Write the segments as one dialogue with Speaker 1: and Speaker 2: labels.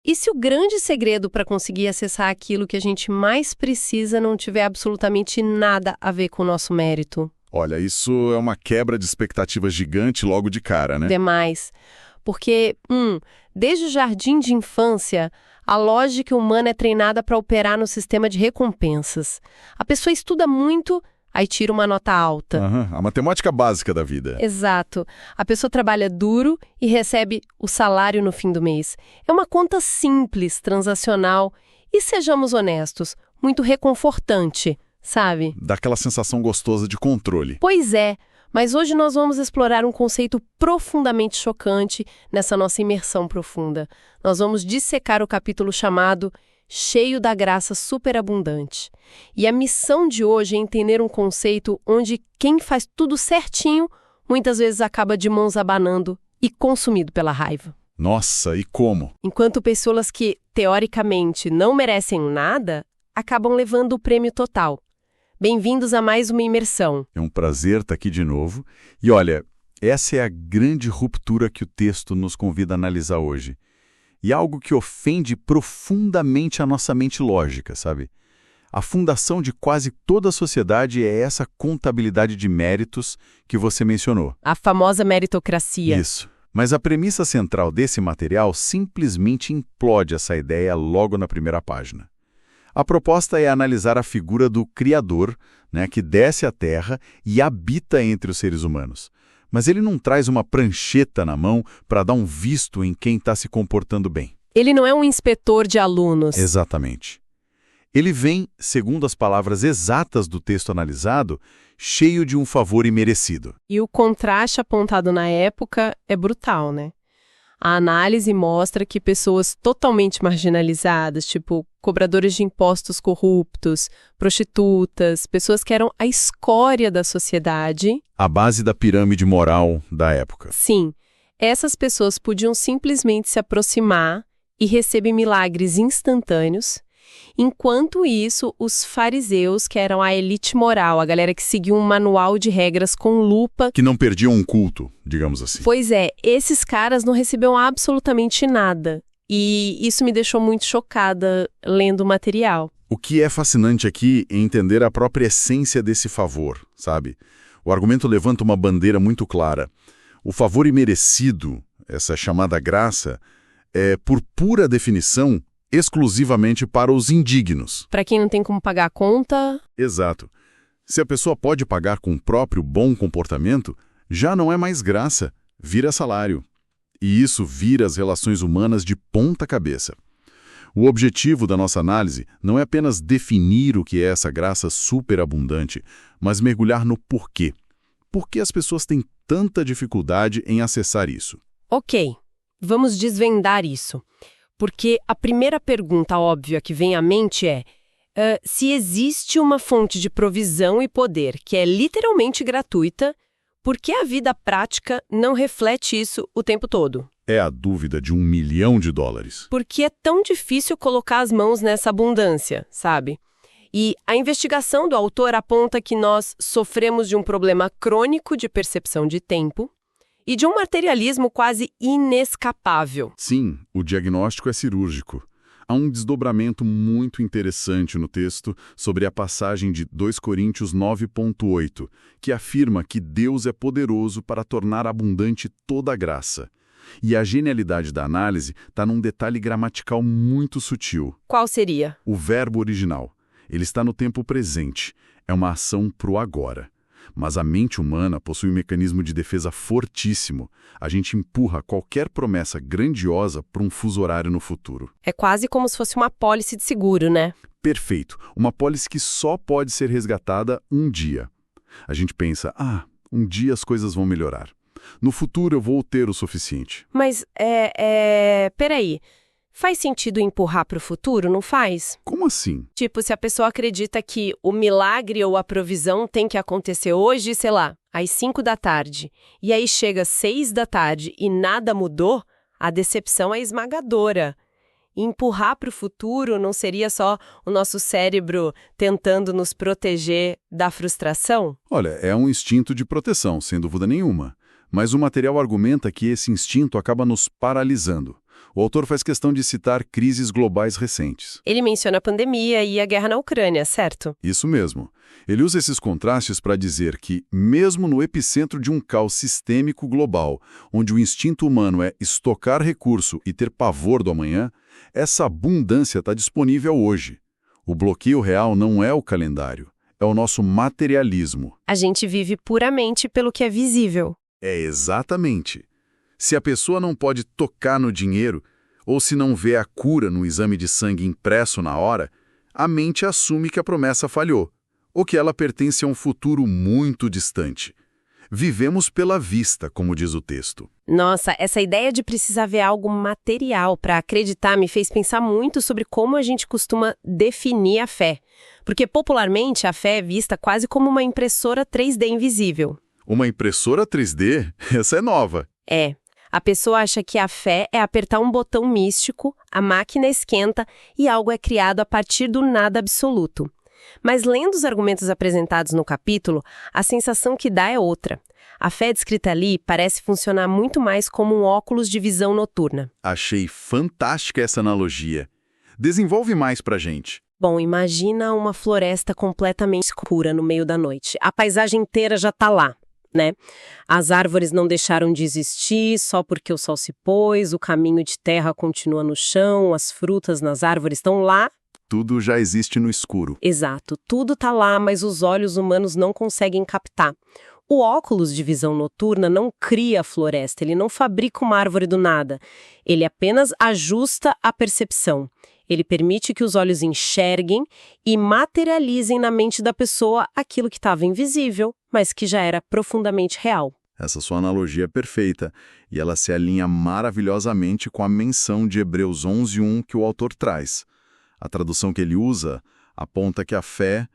Speaker 1: E se o grande segredo para conseguir acessar aquilo que a gente mais precisa não tiver absolutamente nada a ver com o nosso mérito?
Speaker 2: Olha, isso é uma quebra de expectativas gigante logo de cara, né?
Speaker 1: Demais. Porque, desde o jardim de infância, a lógica humana é treinada para operar no sistema de recompensas. A pessoa estuda muito, aí tira uma nota alta.
Speaker 2: A matemática básica da vida.
Speaker 1: Exato. A pessoa trabalha duro e recebe o salário no fim do mês. É uma conta simples, transacional e, sejamos honestos, muito reconfortante, sabe?
Speaker 2: Dá aquela sensação gostosa de controle.
Speaker 1: Pois é, mas hoje nós vamos explorar um conceito profundamente chocante nessa nossa imersão profunda. Nós vamos dissecar o capítulo chamado Cheio da Graça Superabundante. E a missão de hoje é entender um conceito onde quem faz tudo certinho muitas vezes acaba de mãos abanando e consumido pela raiva.
Speaker 2: Nossa, e como?
Speaker 1: Enquanto pessoas que, teoricamente, não merecem nada, acabam levando o prêmio total. Bem-vindos a mais uma imersão.
Speaker 2: É um prazer estar aqui de novo. E olha, essa é a grande ruptura que o texto nos convida a analisar hoje. E algo que ofende profundamente a nossa mente lógica, sabe? A fundação de quase toda a sociedade é essa contabilidade de méritos que você mencionou.
Speaker 1: A famosa meritocracia.
Speaker 2: Isso. Mas a premissa central desse material simplesmente implode essa ideia logo na primeira página. A proposta é analisar a figura do Criador, né, que desce à Terra e habita entre os seres humanos. Mas ele não traz uma prancheta na mão para dar um visto em quem está se comportando bem.
Speaker 1: Ele não é um inspetor de alunos.
Speaker 2: Exatamente. Ele vem, segundo as palavras exatas do texto analisado, cheio de um favor imerecido.
Speaker 1: E o contraste apontado na época é brutal, né? A análise mostra que pessoas totalmente marginalizadas, tipo cobradores de impostos corruptos, prostitutas, pessoas que eram a escória da sociedade.
Speaker 2: A base da pirâmide moral da época.
Speaker 1: Sim, essas pessoas podiam simplesmente se aproximar e receber milagres instantâneos. Enquanto isso, os fariseus, que eram a elite moral, a galera que seguia um manual de regras com lupa...
Speaker 2: Que não perdiam um culto, digamos assim.
Speaker 1: Pois é, esses caras não recebiam absolutamente nada. E isso me deixou muito chocada lendo o material.
Speaker 2: O que é fascinante aqui é entender a própria essência desse favor, sabe? O argumento levanta uma bandeira muito clara. O favor imerecido, essa chamada graça, é, por pura definição, exclusivamente para os indignos.
Speaker 1: Para quem não tem como pagar a conta...
Speaker 2: Exato. Se a pessoa pode pagar com o próprio bom comportamento, já não é mais graça, vira salário. E isso vira as relações humanas de ponta cabeça. O objetivo da nossa análise não é apenas definir o que é essa graça superabundante, mas mergulhar no porquê. Por que as pessoas têm tanta dificuldade em acessar isso?
Speaker 1: Ok, vamos desvendar isso. Porque a primeira pergunta óbvia que vem à mente é se existe uma fonte de provisão e poder que é literalmente gratuita, por que a vida prática não reflete isso o tempo todo?
Speaker 2: É a dúvida de $1 milhão.
Speaker 1: Por que é tão difícil colocar as mãos nessa abundância, sabe? E a investigação do autor aponta que nós sofremos de um problema crônico de percepção de tempo e de um materialismo quase inescapável.
Speaker 2: Sim, o diagnóstico é cirúrgico. Há um desdobramento muito interessante no texto sobre a passagem de 2 Coríntios 9,8, que afirma que Deus é poderoso para tornar abundante toda a graça. E a genialidade da análise está num detalhe gramatical muito sutil.
Speaker 1: Qual seria?
Speaker 2: O verbo original. Ele está no tempo presente. É uma ação pro agora. Mas a mente humana possui um mecanismo de defesa fortíssimo. A gente empurra qualquer promessa grandiosa para um fuso horário no futuro.
Speaker 1: É quase como se fosse uma apólice de seguro, né?
Speaker 2: Perfeito. Uma apólice que só pode ser resgatada um dia. A gente pensa, um dia as coisas vão melhorar. No futuro eu vou ter o suficiente.
Speaker 1: Mas, peraí. Faz sentido empurrar para o futuro, não faz?
Speaker 2: Como assim?
Speaker 1: Tipo, se a pessoa acredita que o milagre ou a provisão tem que acontecer hoje, sei lá, às 5 da tarde, e aí chega às 6 da tarde e nada mudou, a decepção é esmagadora. E empurrar para o futuro não seria só o nosso cérebro tentando nos proteger da frustração?
Speaker 2: Olha, é um instinto de proteção, sem dúvida nenhuma. Mas o material argumenta que esse instinto acaba nos paralisando. O autor faz questão de citar crises globais recentes.
Speaker 1: Ele menciona a pandemia e a guerra na Ucrânia, certo?
Speaker 2: Isso mesmo. Ele usa esses contrastes para dizer que, mesmo no epicentro de um caos sistêmico global, onde o instinto humano é estocar recurso e ter pavor do amanhã, essa abundância está disponível hoje. O bloqueio real não é o calendário, é o nosso materialismo.
Speaker 1: A gente vive puramente pelo que é visível.
Speaker 2: É exatamente. Se a pessoa não pode tocar no dinheiro, ou se não vê a cura no exame de sangue impresso na hora, a mente assume que a promessa falhou, ou que ela pertence a um futuro muito distante. Vivemos pela vista, como diz o texto.
Speaker 1: Nossa, essa ideia de precisar ver algo material para acreditar me fez pensar muito sobre como a gente costuma definir a fé. Porque, popularmente, a fé é vista quase como uma impressora 3D invisível.
Speaker 2: Uma impressora 3D? Essa é nova.
Speaker 1: É. A pessoa acha que a fé é apertar um botão místico, a máquina esquenta e algo é criado a partir do nada absoluto. Mas lendo os argumentos apresentados no capítulo, a sensação que dá é outra. A fé descrita ali parece funcionar muito mais como um óculos de visão noturna.
Speaker 2: Achei fantástica essa analogia. Desenvolve mais pra gente.
Speaker 1: Bom, imagina uma floresta completamente escura no meio da noite. A paisagem inteira já tá lá, né? As árvores não deixaram de existir só porque o sol se pôs, o caminho de terra continua no chão, as frutas nas árvores estão lá.
Speaker 2: Tudo já existe no escuro.
Speaker 1: Exato, tudo tá lá, mas os olhos humanos não conseguem captar. O óculos de visão noturna não cria a floresta, ele não fabrica uma árvore do nada. Ele apenas ajusta a percepção. Ele permite que os olhos enxerguem e materializem na mente da pessoa aquilo que estava invisível, mas que já era profundamente real.
Speaker 2: Essa sua analogia é perfeita, e ela se alinha maravilhosamente com a menção de Hebreus 11:1 que o autor traz. A tradução que ele usa aponta que a fé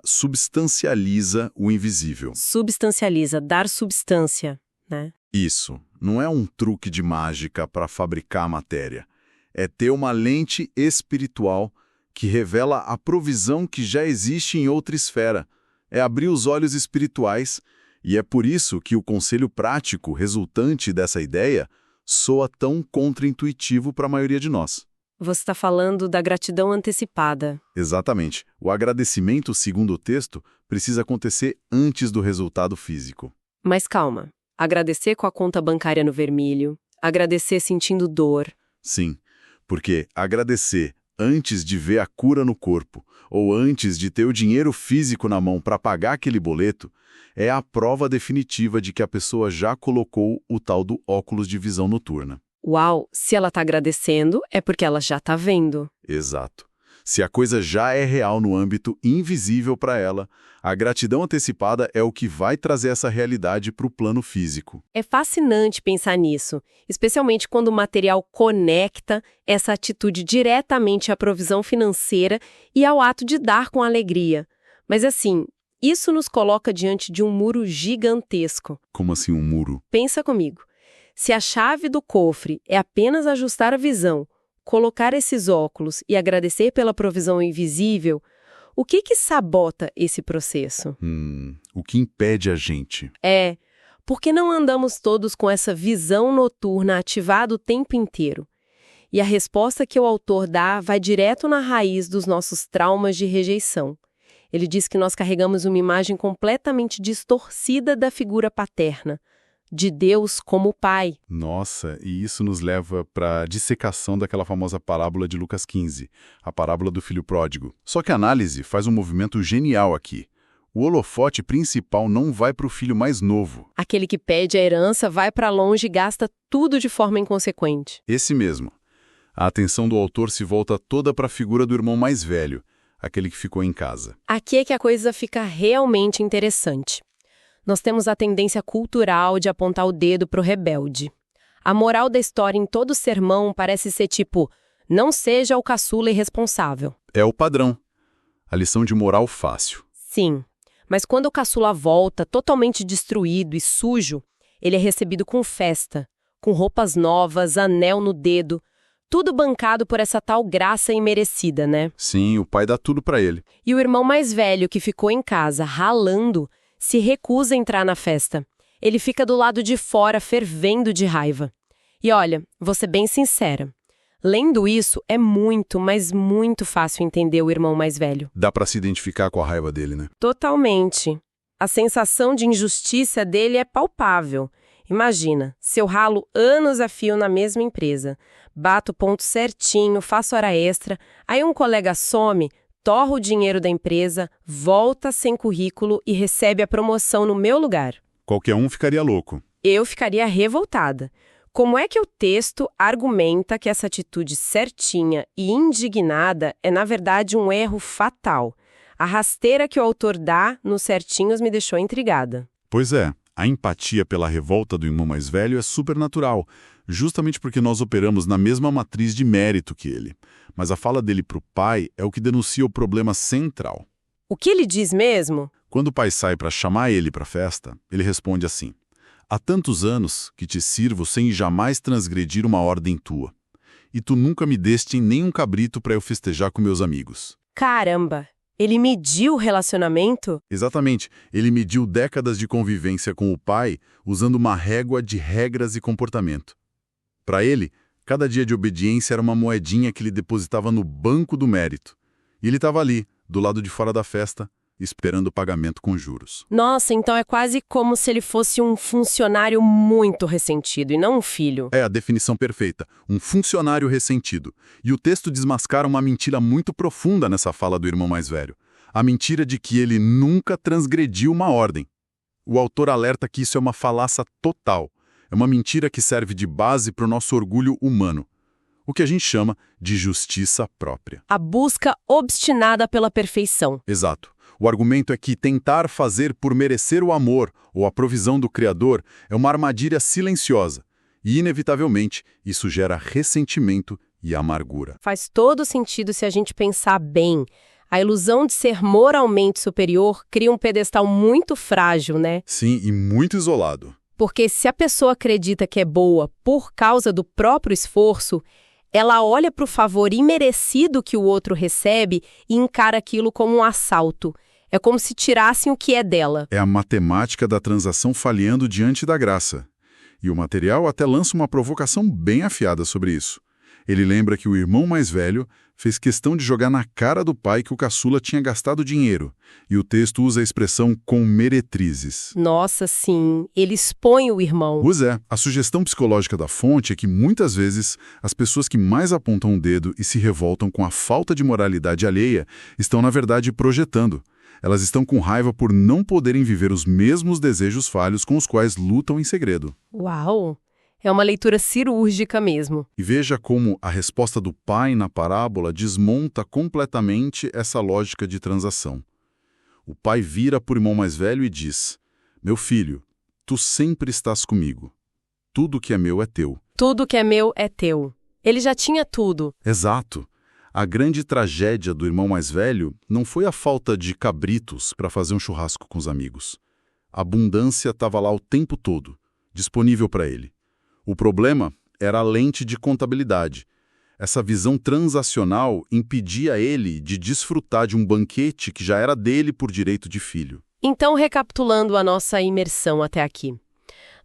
Speaker 2: substancializa o invisível.
Speaker 1: Substancializa, dar substância, né?
Speaker 2: Isso. Não é um truque de mágica para fabricar a matéria. É ter uma lente espiritual que revela a provisão que já existe em outra esfera. É abrir os olhos espirituais, e é por isso que o conselho prático resultante dessa ideia soa tão contraintuitivo para a maioria de nós.
Speaker 1: Você está falando da gratidão antecipada.
Speaker 2: Exatamente. O agradecimento, segundo o texto, precisa acontecer antes do resultado físico.
Speaker 1: Mas calma. Agradecer com a conta bancária no vermelho. Agradecer sentindo dor.
Speaker 2: Sim, porque agradecer antes de ver a cura no corpo ou antes de ter o dinheiro físico na mão para pagar aquele boleto é a prova definitiva de que a pessoa já colocou o tal do óculos de visão noturna.
Speaker 1: Uau, se ela está agradecendo, é porque ela já está vendo.
Speaker 2: Exato. Se a coisa já é real no âmbito invisível para ela, a gratidão antecipada é o que vai trazer essa realidade para o plano físico.
Speaker 1: É fascinante pensar nisso, especialmente quando o material conecta essa atitude diretamente à provisão financeira e ao ato de dar com alegria. Mas assim, isso nos coloca diante de um muro gigantesco.
Speaker 2: Como assim um muro?
Speaker 1: Pensa comigo. Se a chave do cofre é apenas ajustar a visão, colocar esses óculos e agradecer pela provisão invisível, o que sabota esse processo?
Speaker 2: O que impede a gente?
Speaker 1: Porque não andamos todos com essa visão noturna ativada o tempo inteiro. E a resposta que o autor dá vai direto na raiz dos nossos traumas de rejeição. Ele diz que nós carregamos uma imagem completamente distorcida da figura paterna, de Deus como Pai.
Speaker 2: Nossa, e isso nos leva para a dissecação daquela famosa parábola de Lucas 15, a parábola do filho pródigo. Só que a análise faz um movimento genial aqui. O holofote principal não vai para o filho mais novo.
Speaker 1: Aquele que pede a herança vai para longe e gasta tudo de forma inconsequente.
Speaker 2: Esse mesmo. A atenção do autor se volta toda para a figura do irmão mais velho, aquele que ficou em casa.
Speaker 1: Aqui é que a coisa fica realmente interessante. Nós temos a tendência cultural de apontar o dedo para o rebelde. A moral da história em todo sermão parece ser tipo, não seja o caçula irresponsável.
Speaker 2: É o padrão. A lição de moral fácil.
Speaker 1: Sim, mas quando o caçula volta totalmente destruído e sujo, ele é recebido com festa, com roupas novas, anel no dedo, tudo bancado por essa tal graça imerecida, né?
Speaker 2: Sim, o pai dá tudo para ele.
Speaker 1: E o irmão mais velho que ficou em casa ralando se recusa a entrar na festa. Ele fica do lado de fora, fervendo de raiva. E olha, vou ser bem sincera. Lendo isso, é muito, mas muito fácil entender o irmão mais velho.
Speaker 2: Dá pra se identificar com a raiva dele, né?
Speaker 1: Totalmente. A sensação de injustiça dele é palpável. Imagina, se eu ralo anos a fio na mesma empresa, bato o ponto certinho, faço hora extra, aí um colega some, torra o dinheiro da empresa, volta sem currículo e recebe a promoção no meu lugar.
Speaker 2: Qualquer um ficaria louco.
Speaker 1: Eu ficaria revoltada. Como é que o texto argumenta que essa atitude certinha e indignada é, na verdade, um erro fatal? A rasteira que o autor dá nos certinhos me deixou intrigada.
Speaker 2: Pois é, a empatia pela revolta do irmão mais velho é supernatural, justamente porque nós operamos na mesma matriz de mérito que ele. Mas a fala dele para o pai é o que denuncia o problema central.
Speaker 1: O que ele diz mesmo?
Speaker 2: Quando o pai sai para chamar ele para a festa, ele responde assim: há tantos anos que te sirvo sem jamais transgredir uma ordem tua, e tu nunca me deste nem um cabrito para eu festejar com meus amigos.
Speaker 1: Caramba! Ele mediu o relacionamento?
Speaker 2: Exatamente, ele mediu décadas de convivência com o pai usando uma régua de regras e comportamento. Para ele, cada dia de obediência era uma moedinha que ele depositava no banco do mérito. E ele estava ali, do lado de fora da festa, esperando o pagamento com juros.
Speaker 1: Nossa, então é quase como se ele fosse um funcionário muito ressentido e não um filho.
Speaker 2: É a definição perfeita, um funcionário ressentido. E o texto desmascara uma mentira muito profunda nessa fala do irmão mais velho. A mentira de que ele nunca transgrediu uma ordem. O autor alerta que isso é uma falácia total. É uma mentira que serve de base para o nosso orgulho humano. O que a gente chama de justiça própria.
Speaker 1: A busca obstinada pela perfeição.
Speaker 2: Exato. O argumento é que tentar fazer por merecer o amor ou a provisão do Criador é uma armadilha silenciosa. E, inevitavelmente, isso gera ressentimento e amargura.
Speaker 1: Faz todo sentido se a gente pensar bem. A ilusão de ser moralmente superior cria um pedestal muito frágil, né?
Speaker 2: Sim, e muito isolado.
Speaker 1: Porque se a pessoa acredita que é boa por causa do próprio esforço, ela olha para o favor imerecido que o outro recebe e encara aquilo como um assalto. É como se tirassem o que é dela.
Speaker 2: É a matemática da transação falhando diante da graça. E o material até lança uma provocação bem afiada sobre isso. Ele lembra que o irmão mais velho fez questão de jogar na cara do pai que o caçula tinha gastado dinheiro. E o texto usa a expressão com meretrizes.
Speaker 1: Nossa, sim. Ele expõe o irmão.
Speaker 2: Pois é, a sugestão psicológica da fonte é que muitas vezes as pessoas que mais apontam o dedo e se revoltam com a falta de moralidade alheia estão, na verdade, projetando. Elas estão com raiva por não poderem viver os mesmos desejos falhos com os quais lutam em segredo.
Speaker 1: Uau! É uma leitura cirúrgica mesmo.
Speaker 2: E veja como a resposta do pai na parábola desmonta completamente essa lógica de transação. O pai vira para o irmão mais velho e diz: meu filho, tu sempre estás comigo. Tudo que é meu é teu.
Speaker 1: Tudo que é meu é teu. Ele já tinha tudo.
Speaker 2: Exato. A grande tragédia do irmão mais velho não foi a falta de cabritos para fazer um churrasco com os amigos. A abundância estava lá o tempo todo, disponível para ele. O problema era a lente de contabilidade. Essa visão transacional impedia ele de desfrutar de um banquete que já era dele por direito de filho.
Speaker 1: Então, recapitulando a nossa imersão até aqui.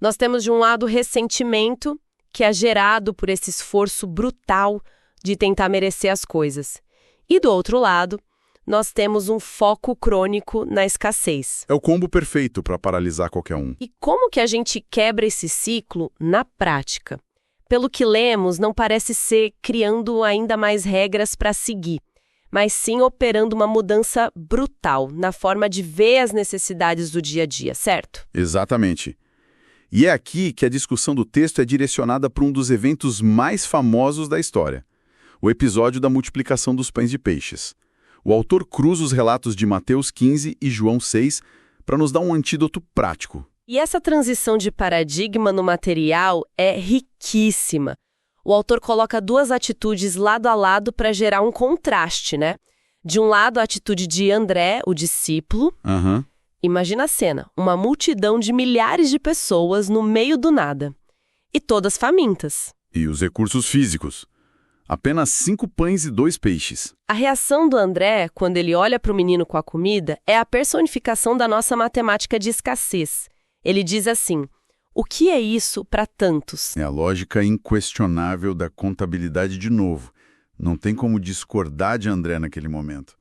Speaker 1: Nós temos de um lado ressentimento, que é gerado por esse esforço brutal de tentar merecer as coisas. E do outro lado, nós temos um foco crônico na escassez.
Speaker 2: É o combo perfeito para paralisar qualquer um.
Speaker 1: E como que a gente quebra esse ciclo na prática? Pelo que lemos, não parece ser criando ainda mais regras para seguir, mas sim operando uma mudança brutal na forma de ver as necessidades do dia a dia, certo?
Speaker 2: Exatamente. E é aqui que a discussão do texto é direcionada para um dos eventos mais famosos da história, o episódio da multiplicação dos pães e peixes. O autor cruza os relatos de Mateus 15 e João 6 para nos dar um antídoto prático.
Speaker 1: E essa transição de paradigma no material é riquíssima. O autor coloca duas atitudes lado a lado para gerar um contraste, né? De um lado, a atitude de André, o discípulo. Imagina a cena, uma multidão de milhares de pessoas no meio do nada. E todas famintas.
Speaker 2: E os recursos físicos. Apenas 5 pães e 2 peixes.
Speaker 1: A reação do André, quando ele olha para o menino com a comida, é a personificação da nossa matemática de escassez. Ele diz assim: O que é isso para tantos?
Speaker 2: É a lógica inquestionável da contabilidade de novo. Não tem como discordar de André naquele momento.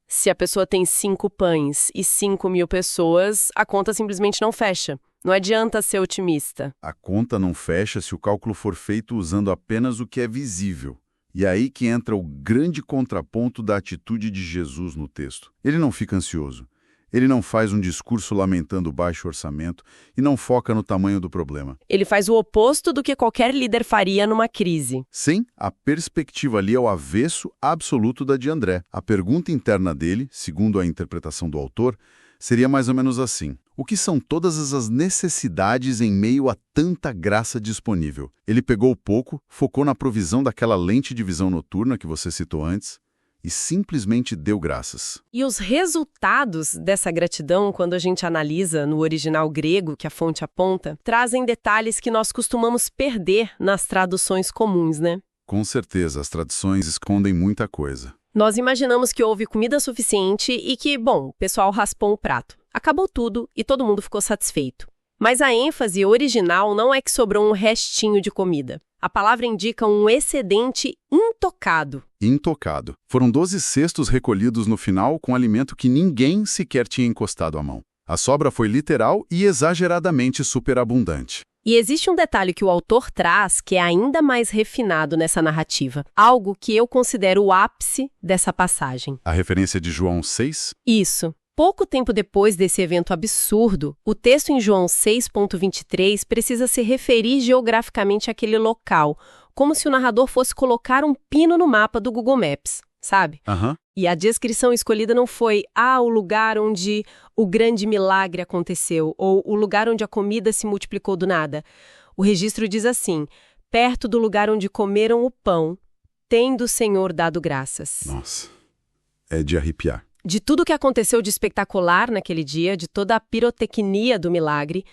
Speaker 1: Se a pessoa tem 5 pães e 5.000 pessoas, a conta simplesmente não fecha. Não adianta ser otimista.
Speaker 2: A conta não fecha se o cálculo for feito usando apenas o que é visível. E é aí que entra o grande contraponto da atitude de Jesus no texto. Ele não fica ansioso. Ele não faz um discurso lamentando o baixo orçamento e não foca no tamanho do problema.
Speaker 1: Ele faz o oposto do que qualquer líder faria numa crise.
Speaker 2: Sim, a perspectiva ali é o avesso absoluto da de André. A pergunta interna dele, segundo a interpretação do autor, seria mais ou menos assim: o que são todas as necessidades em meio a tanta graça disponível? Ele pegou pouco, focou na provisão daquela lente de visão noturna que você citou antes, e simplesmente deu graças.
Speaker 1: E os resultados dessa gratidão, quando a gente analisa no original grego que a fonte aponta, trazem detalhes que nós costumamos perder nas traduções comuns, né?
Speaker 2: Com certeza, as traduções escondem muita coisa.
Speaker 1: Nós imaginamos que houve comida suficiente e que, bom, o pessoal raspou o prato. Acabou tudo e todo mundo ficou satisfeito. Mas a ênfase original não é que sobrou um restinho de comida. A palavra indica um excedente intocado.
Speaker 2: Intocado. Foram 12 cestos recolhidos no final com alimento que ninguém sequer tinha encostado à mão. A sobra foi literal e exageradamente superabundante.
Speaker 1: E existe um detalhe que o autor traz que é ainda mais refinado nessa narrativa. Algo que eu considero o ápice dessa passagem.
Speaker 2: A referência de João 6?
Speaker 1: Isso. Pouco tempo depois desse evento absurdo, o texto em João 6,23 precisa se referir geograficamente àquele local, como se o narrador fosse colocar um pino no mapa do Google Maps, sabe? E a descrição escolhida não foi o lugar onde o grande milagre aconteceu, ou o lugar onde a comida se multiplicou do nada. O registro diz assim: perto do lugar onde comeram o pão, tendo o Senhor dado graças.
Speaker 2: Nossa, é de arrepiar.
Speaker 1: De tudo que aconteceu de espetacular naquele dia, de toda a pirotecnia do milagre,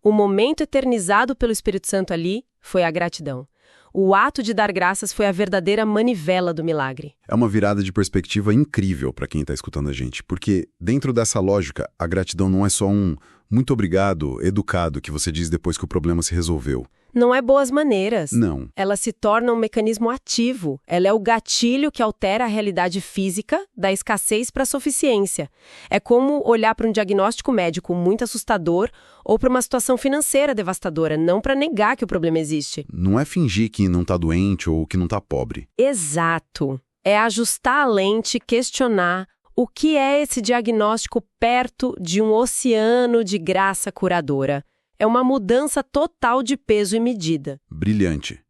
Speaker 1: o momento eternizado pelo Espírito Santo ali foi a gratidão. O ato de dar graças foi a verdadeira manivela do milagre.
Speaker 2: É uma virada de perspectiva incrível para quem está escutando a gente, porque dentro dessa lógica, a gratidão não é só um muito obrigado, educado, que você diz depois que o problema se resolveu.
Speaker 1: Não é boas maneiras.
Speaker 2: Não.
Speaker 1: Ela se torna um mecanismo ativo. Ela é o gatilho que altera a realidade física da escassez para a suficiência. É como olhar para um diagnóstico médico muito assustador ou para uma situação financeira devastadora, não para negar que o problema existe.
Speaker 2: Não é fingir que não está doente ou que não está pobre.
Speaker 1: Exato. É ajustar a lente, questionar o que é esse diagnóstico perto de um oceano de graça curadora. É uma mudança total de peso e medida.
Speaker 2: Brilhante.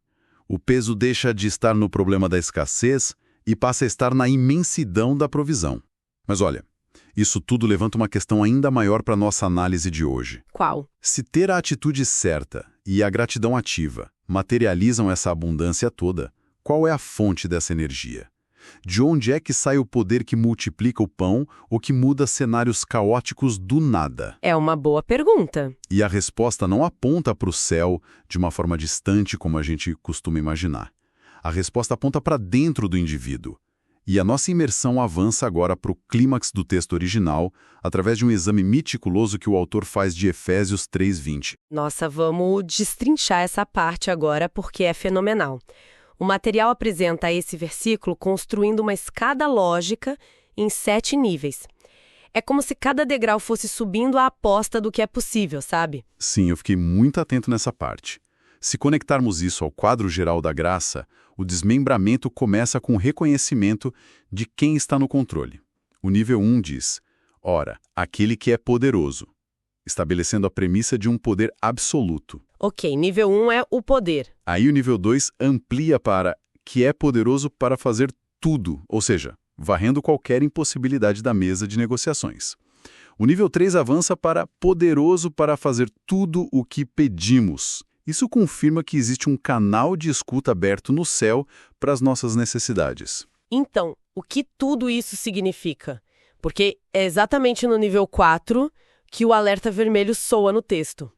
Speaker 2: O peso deixa de estar no problema da escassez e passa a estar na imensidão da provisão. Mas olha, isso tudo levanta uma questão ainda maior para a nossa análise de hoje.
Speaker 1: Qual?
Speaker 2: Se ter a atitude certa e a gratidão ativa materializam essa abundância toda, qual é a fonte dessa energia? De onde é que sai o poder que multiplica o pão ou que muda cenários caóticos do nada?
Speaker 1: É uma boa pergunta.
Speaker 2: E a resposta não aponta para o céu de uma forma distante como a gente costuma imaginar. A resposta aponta para dentro do indivíduo. E a nossa imersão avança agora para o clímax do texto original, através de um exame meticuloso que o autor faz de Efésios 3:20.
Speaker 1: Nossa, vamos destrinchar essa parte agora porque é fenomenal. O material apresenta esse versículo construindo uma escada lógica em 7 níveis. É como se cada degrau fosse subindo a aposta do que é possível, sabe?
Speaker 2: Sim, eu fiquei muito atento nessa parte. Se conectarmos isso ao quadro geral da graça, o desmembramento começa com o reconhecimento de quem está no controle. O nível 1 diz: ora, aquele que é poderoso, estabelecendo a premissa de um poder absoluto.
Speaker 1: Ok, nível 1 é o poder.
Speaker 2: Aí o nível 2 amplia para que é poderoso para fazer tudo, ou seja, varrendo qualquer impossibilidade da mesa de negociações. O nível 3 avança para poderoso para fazer tudo o que pedimos. Isso confirma que existe um canal de escuta aberto no céu para as nossas necessidades.
Speaker 1: Então, o que tudo isso significa? Porque é exatamente no nível 4 que o alerta vermelho soa no texto.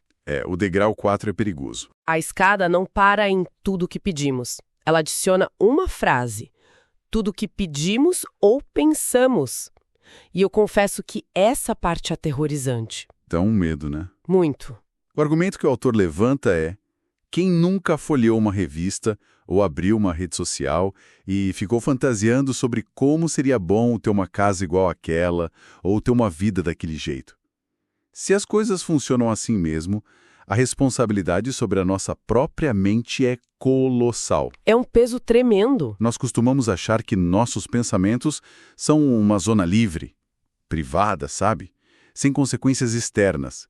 Speaker 2: O degrau 4 é perigoso.
Speaker 1: A escada não para em tudo que pedimos. Ela adiciona uma frase. Tudo que pedimos ou pensamos. E eu confesso que essa parte é aterrorizante.
Speaker 2: Dá um medo, né?
Speaker 1: Muito.
Speaker 2: O argumento que o autor levanta é: quem nunca folheou uma revista ou abriu uma rede social e ficou fantasiando sobre como seria bom ter uma casa igual àquela ou ter uma vida daquele jeito? Se as coisas funcionam assim mesmo, a responsabilidade sobre a nossa própria mente é colossal.
Speaker 1: É um peso tremendo.
Speaker 2: Nós costumamos achar que nossos pensamentos são uma zona livre, privada, sabe? Sem consequências externas.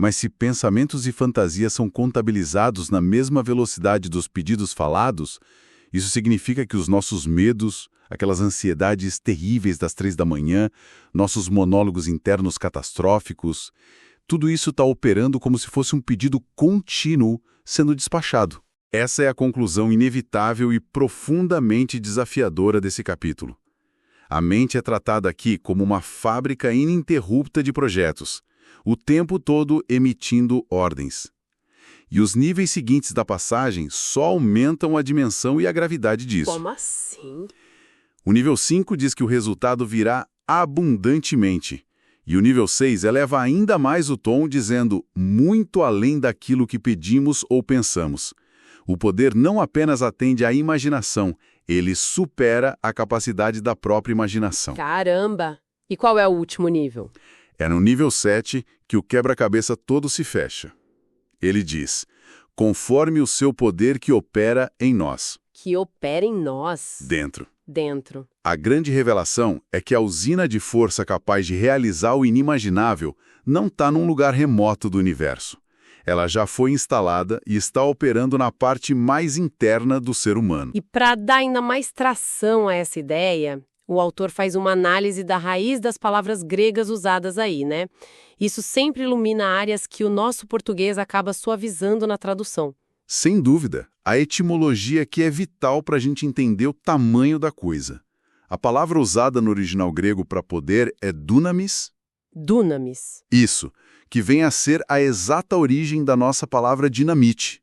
Speaker 2: Mas se pensamentos e fantasias são contabilizados na mesma velocidade dos pedidos falados, isso significa que os nossos medos, aquelas ansiedades terríveis das 3 da manhã, nossos monólogos internos catastróficos, tudo isso está operando como se fosse um pedido contínuo sendo despachado. Essa é a conclusão inevitável e profundamente desafiadora desse capítulo. A mente é tratada aqui como uma fábrica ininterrupta de projetos, o tempo todo emitindo ordens. E os níveis seguintes da passagem só aumentam a dimensão e a gravidade disso.
Speaker 1: Como assim?
Speaker 2: O nível 5 diz que o resultado virá abundantemente. E o nível 6 eleva ainda mais o tom, dizendo muito além daquilo que pedimos ou pensamos. O poder não apenas atende à imaginação, ele supera a capacidade da própria imaginação.
Speaker 1: Caramba! E qual é o último nível?
Speaker 2: É no nível 7 que o quebra-cabeça todo se fecha. Ele diz: conforme o seu poder que opera em nós.
Speaker 1: Que opera em nós.
Speaker 2: Dentro. A grande revelação é que a usina de força capaz de realizar o inimaginável não está num lugar remoto do universo. Ela já foi instalada e está operando na parte mais interna do ser humano.
Speaker 1: E para dar ainda mais tração a essa ideia, o autor faz uma análise da raiz das palavras gregas usadas aí, né? Isso sempre ilumina áreas que o nosso português acaba suavizando na tradução.
Speaker 2: Sem dúvida, a etimologia aqui é vital para a gente entender o tamanho da coisa. A palavra usada no original grego para poder é dunamis.
Speaker 1: Dunamis.
Speaker 2: Isso, que vem a ser a exata origem da nossa palavra dinamite.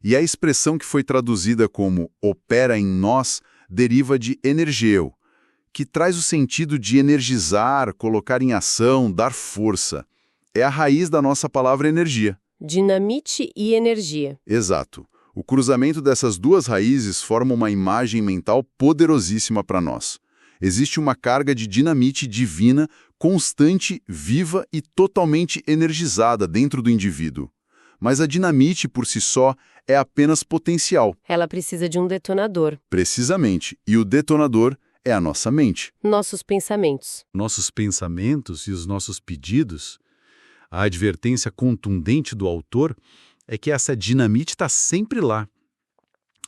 Speaker 2: E a expressão que foi traduzida como opera em nós deriva de energeu, que traz o sentido de energizar, colocar em ação, dar força. É a raiz da nossa palavra energia.
Speaker 1: Dinamite e energia.
Speaker 2: Exato. O cruzamento dessas duas raízes forma uma imagem mental poderosíssima para nós. Existe uma carga de dinamite divina, constante, viva e totalmente energizada dentro do indivíduo. Mas a dinamite, por si só, é apenas potencial.
Speaker 1: Ela precisa de um detonador.
Speaker 2: Precisamente. E o detonador é a nossa mente.
Speaker 1: Nossos pensamentos.
Speaker 2: Nossos pensamentos e os nossos pedidos. A advertência contundente do autor é que essa dinamite está sempre lá,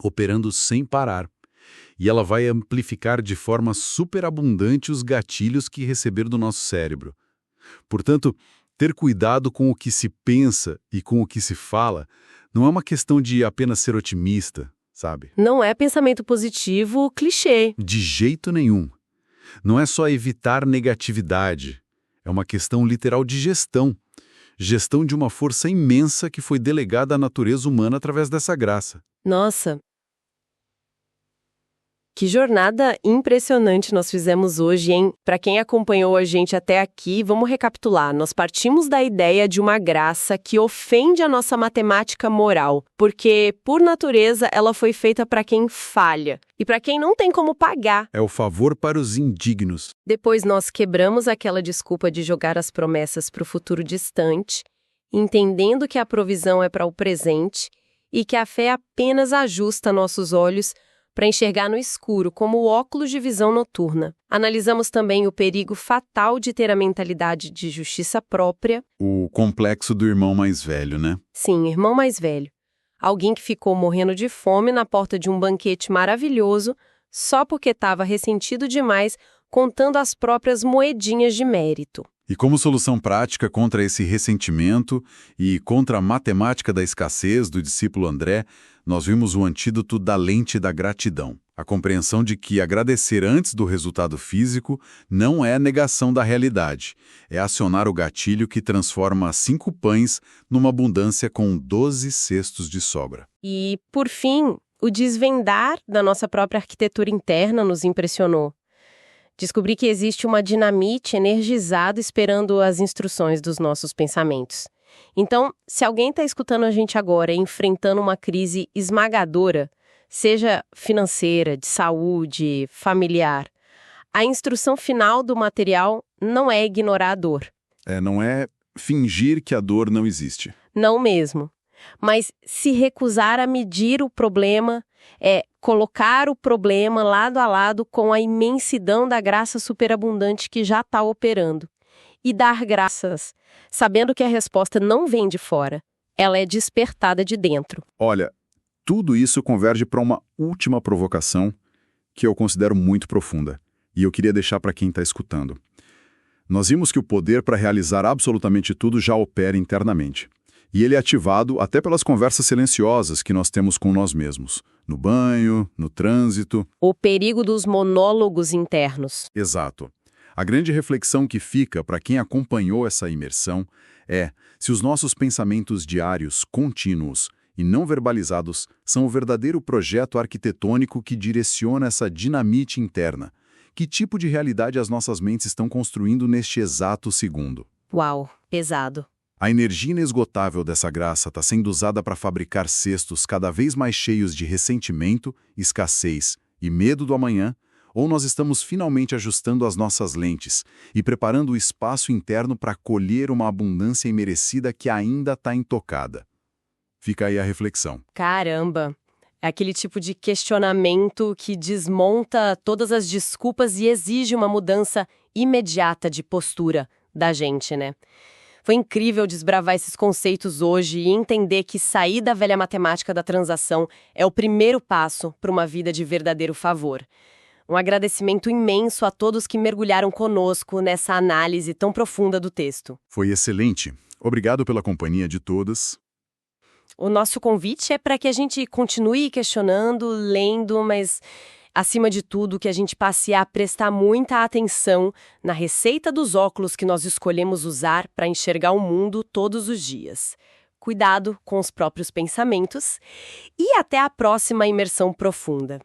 Speaker 2: operando sem parar. E ela vai amplificar de forma superabundante os gatilhos que receber do nosso cérebro. Portanto, ter cuidado com o que se pensa e com o que se fala não é uma questão de apenas ser otimista, sabe?
Speaker 1: Não é pensamento positivo clichê.
Speaker 2: De jeito nenhum. Não é só evitar negatividade. É uma questão literal de gestão. Gestão de uma força imensa que foi delegada à natureza humana através dessa graça.
Speaker 1: Nossa! Que jornada impressionante nós fizemos hoje, hein? Para quem acompanhou a gente até aqui, vamos recapitular. Nós partimos da ideia de uma graça que ofende a nossa matemática moral, porque, por natureza, ela foi feita para quem falha e para quem não tem como pagar.
Speaker 2: É o favor para os indignos.
Speaker 1: Depois nós quebramos aquela desculpa de jogar as promessas para o futuro distante, entendendo que a provisão é para o presente e que a fé apenas ajusta nossos olhos para enxergar no escuro, como o óculos de visão noturna. Analisamos também o perigo fatal de ter a mentalidade de justiça própria.
Speaker 2: O complexo do irmão mais velho, né?
Speaker 1: Sim, irmão mais velho. Alguém que ficou morrendo de fome na porta de um banquete maravilhoso só porque estava ressentido demais, contando as próprias moedinhas de mérito.
Speaker 2: E como solução prática contra esse ressentimento e contra a matemática da escassez do discípulo André, nós vimos o antídoto da lente da gratidão. A compreensão de que agradecer antes do resultado físico não é negação da realidade. É acionar o gatilho que transforma 5 pães numa abundância com 12 cestos de sobra.
Speaker 1: E, por fim, o desvendar da nossa própria arquitetura interna nos impressionou. Descobri que existe uma dinamite energizada esperando as instruções dos nossos pensamentos. Então, se alguém está escutando a gente agora e enfrentando uma crise esmagadora, seja financeira, de saúde, familiar, a instrução final do material não é ignorar a dor.
Speaker 2: Não é fingir que a dor não existe.
Speaker 1: Não mesmo. Mas se recusar a medir o problema, é colocar o problema lado a lado com a imensidão da graça superabundante que já está operando. E dar graças, sabendo que a resposta não vem de fora, ela é despertada de dentro.
Speaker 2: Olha, tudo isso converge para uma última provocação que eu considero muito profunda, e eu queria deixar para quem está escutando. Nós vimos que o poder para realizar absolutamente tudo já opera internamente. E ele é ativado até pelas conversas silenciosas que nós temos com nós mesmos, no banho, no trânsito.
Speaker 1: O perigo dos monólogos internos.
Speaker 2: Exato. A grande reflexão que fica para quem acompanhou essa imersão é se os nossos pensamentos diários, contínuos e não verbalizados são o verdadeiro projeto arquitetônico que direciona essa dinamite interna. Que tipo de realidade as nossas mentes estão construindo neste exato segundo?
Speaker 1: Uau, pesado.
Speaker 2: A energia inesgotável dessa graça está sendo usada para fabricar cestos cada vez mais cheios de ressentimento, escassez e medo do amanhã, ou nós estamos finalmente ajustando as nossas lentes e preparando o espaço interno para colher uma abundância imerecida que ainda está intocada. Fica aí a reflexão.
Speaker 1: Caramba! É aquele tipo de questionamento que desmonta todas as desculpas e exige uma mudança imediata de postura da gente, né? Foi incrível desbravar esses conceitos hoje e entender que sair da velha matemática da transação é o primeiro passo para uma vida de verdadeiro favor. Um agradecimento imenso a todos que mergulharam conosco nessa análise tão profunda do texto.
Speaker 2: Foi excelente. Obrigado pela companhia de todas.
Speaker 1: O nosso convite é para que a gente continue questionando, lendo, mas, acima de tudo, que a gente passe a prestar muita atenção na receita dos óculos que nós escolhemos usar para enxergar o mundo todos os dias. Cuidado com os próprios pensamentos e até a próxima imersão profunda.